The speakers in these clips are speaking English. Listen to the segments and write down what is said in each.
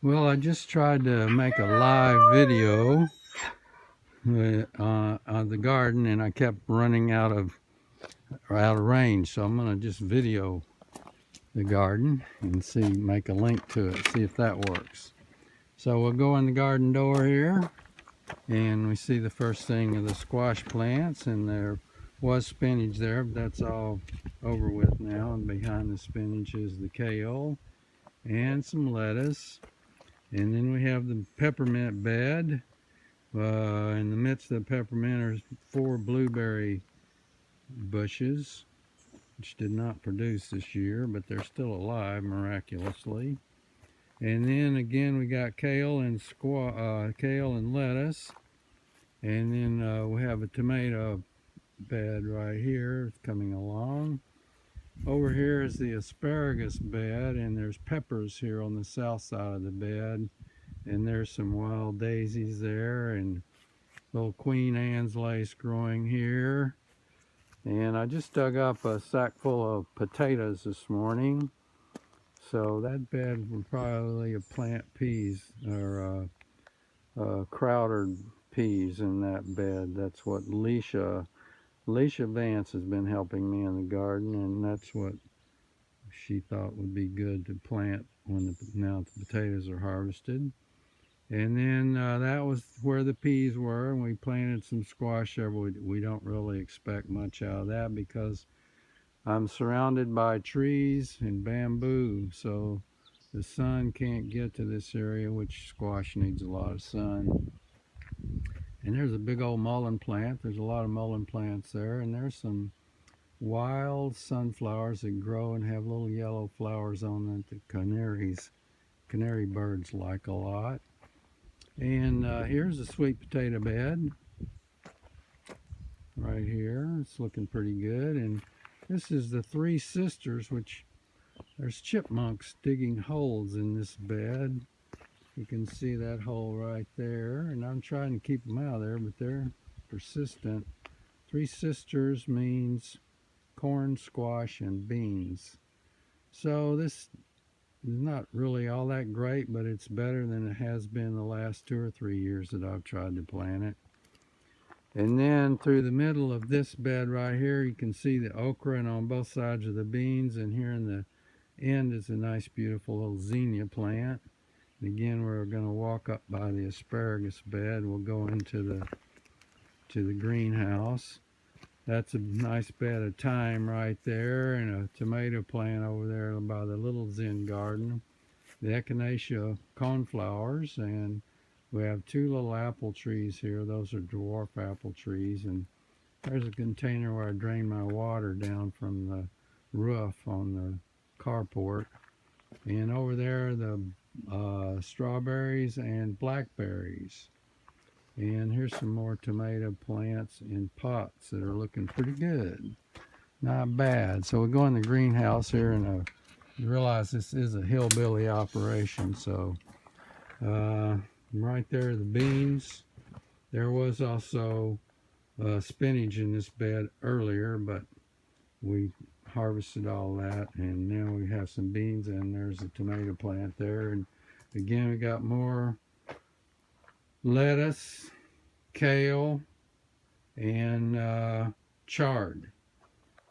Well, I just tried to make a live video on the garden, and I kept running out of range. So I'm gonna just video the garden and make a link to it, see if that works. So we'll go in the garden door here, and we see the first thing of the squash plants, and there was spinach there, but that's all over with now. And behind the spinach is the kale and some lettuce. And then we have the peppermint bed. In the midst of the peppermint are 4 blueberry bushes, which did not produce this year, but they're still alive miraculously. And then again, we got kale and lettuce. And then we have a tomato bed right here. It's coming along. Over here is the asparagus bed, and there's peppers here on the south side of the bed. And there's some wild daisies there, and little Queen Anne's lace growing here. And I just dug up a sack full of potatoes this morning. So that bed would probably plant peas or Crowder peas in that bed. That's what Alicia Vance has been helping me in the garden, and that's what she thought would be good to plant now the potatoes are harvested. And then that was where the peas were, and we planted some squash there. We don't really expect much out of that because I'm surrounded by trees and bamboo, so the sun can't get to this area, which squash needs a lot of sun. And there's a big old mullein plant. There's a lot of mullein plants there, and there's some wild sunflowers that grow and have little yellow flowers on them that canary birds like a lot. And here's a sweet potato bed right here. It's looking pretty good. And this is the Three Sisters, which there's chipmunks digging holes in this bed. You can see that hole right there. And I'm trying to keep them out of there, but they're persistent. Three Sisters means corn, squash, and beans. So this is not really all that great, but it's better than it has been the last 2 or 3 years that I've tried to plant it. And then through the middle of this bed right here, you can see the okra, and on both sides of the beans, and here in the end is a nice beautiful little zinnia plant. And again, we're going to walk up by the asparagus bed. We'll go into the greenhouse. That's a nice bed of thyme right there, and a tomato plant over there by the little Zen garden. The echinacea coneflowers, and we have 2 little apple trees here. Those are dwarf apple trees, and there's a container where I drain my water down from the roof on the carport. And over there, the strawberries and blackberries. And here's some more tomato plants in pots that are looking pretty good. Not bad. So we go in the greenhouse here, and you realize this is a hillbilly operation. So right there, the beans. There was also spinach in this bed earlier, but we harvested all that, and now we have some beans, and there's a tomato plant there. And again, we got more lettuce, kale, and chard,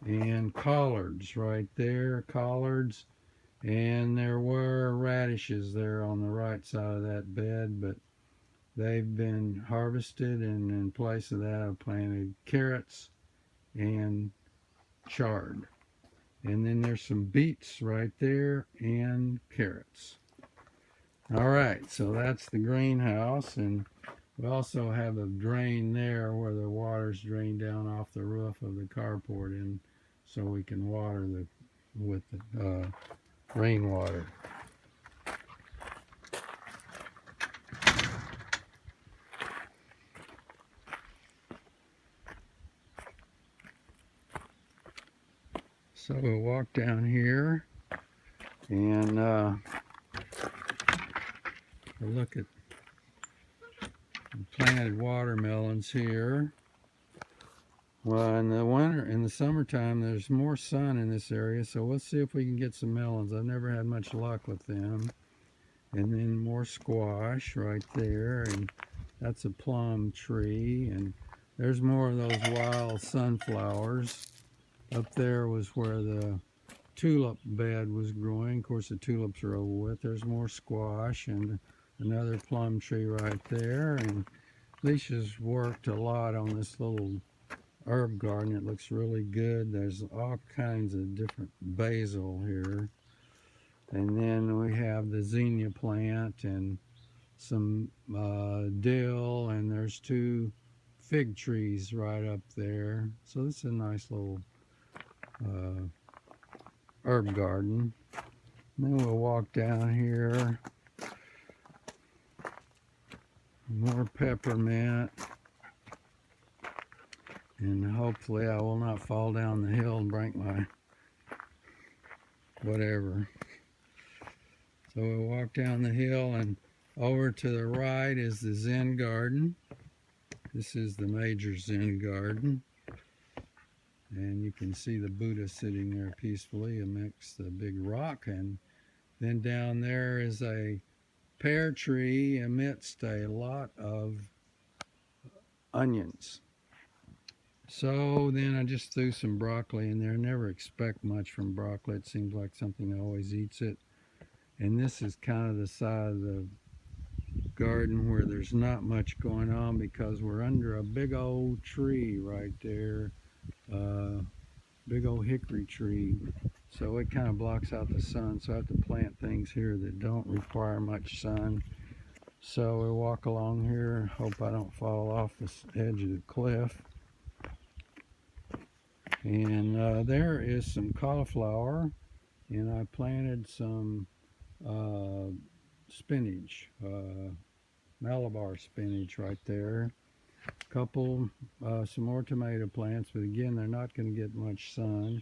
and collards right there, collards. And there were radishes there on the right side of that bed, but they've been harvested, and in place of that I've planted carrots and chard. And then there's some beets right there and carrots. All right, so that's the greenhouse, and we also have a drain there where the water's drained down off the roof of the carport, and so we can water with the rainwater. So we'll walk down here, and we'll look at the planted watermelons here. Well, in the summertime, there's more sun in this area, so we'll see if we can get some melons. I've never had much luck with them. And then more squash right there, and that's a plum tree, and there's more of those wild sunflowers. Up there was where the tulip bed was growing. Of course, the tulips are over with. There's more squash and another plum tree right there. And Alicia's worked a lot on this little herb garden. It looks really good. There's all kinds of different basil here. And then we have the zinnia plant and some dill, and there's 2 fig trees right up there. So this is a nice little herb garden. And then we'll walk down here. More peppermint. And hopefully I will not fall down the hill and break my whatever. So we'll walk down the hill, and over to the right is the Zen garden. This is the major Zen garden. And you can see the Buddha sitting there peacefully amongst the big rock. And then down there is a pear tree amidst a lot of onions. So then I just threw some broccoli in there. Never expect much from broccoli. It seems like something that always eats it. And this is kind of the side of the garden where there's not much going on because we're under a big old tree right there. Big old hickory tree. So it kind of blocks out the sun. So I have to plant things here that don't require much sun. So we walk along here. Hope I don't fall off this edge of the cliff. And there is some cauliflower, and I planted some spinach, Malabar spinach right there. Couple, some more tomato plants, but again, they're not going to get much sun.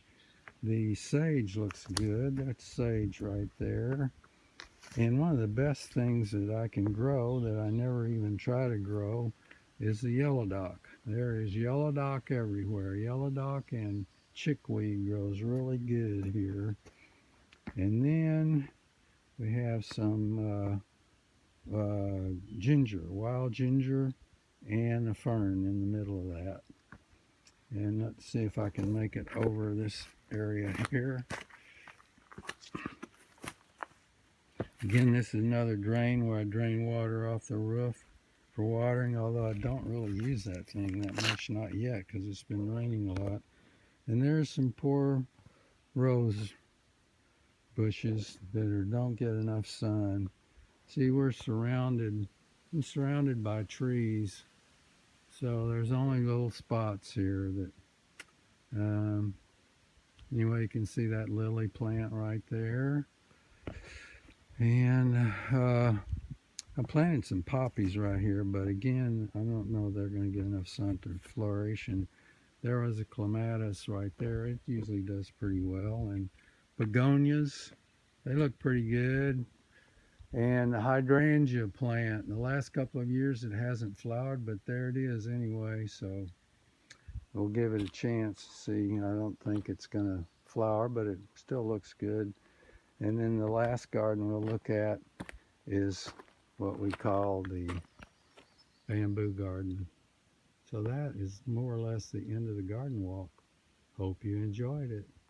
The sage looks good. That's sage right there. And one of the best things that I can grow that I never even try to grow is the yellow dock. There is yellow dock everywhere. Yellow dock and chickweed grows really good here. And then we have some ginger, wild ginger, and a fern in the middle of that. And let's see if I can make it over this area here. Again, this is another drain where I drain water off the roof for watering, although I don't really use that thing that much, not yet, because it's been raining a lot. And there's some poor rose bushes that don't get enough sun. See, I'm surrounded by trees, so there's only little spots here that, anyway, you can see that lily plant right there. And I planted some poppies right here, but again, I don't know if they're going to get enough sun to flourish. And there was a clematis right there. It usually does pretty well. And begonias, they look pretty good. And the hydrangea plant, the last couple of years it hasn't flowered, but there it is anyway, so we'll give it a chance to see. I don't think it's going to flower, but it still looks good. And then the last garden we'll look at is what we call the bamboo garden. So that is more or less the end of the garden walk. Hope you enjoyed it.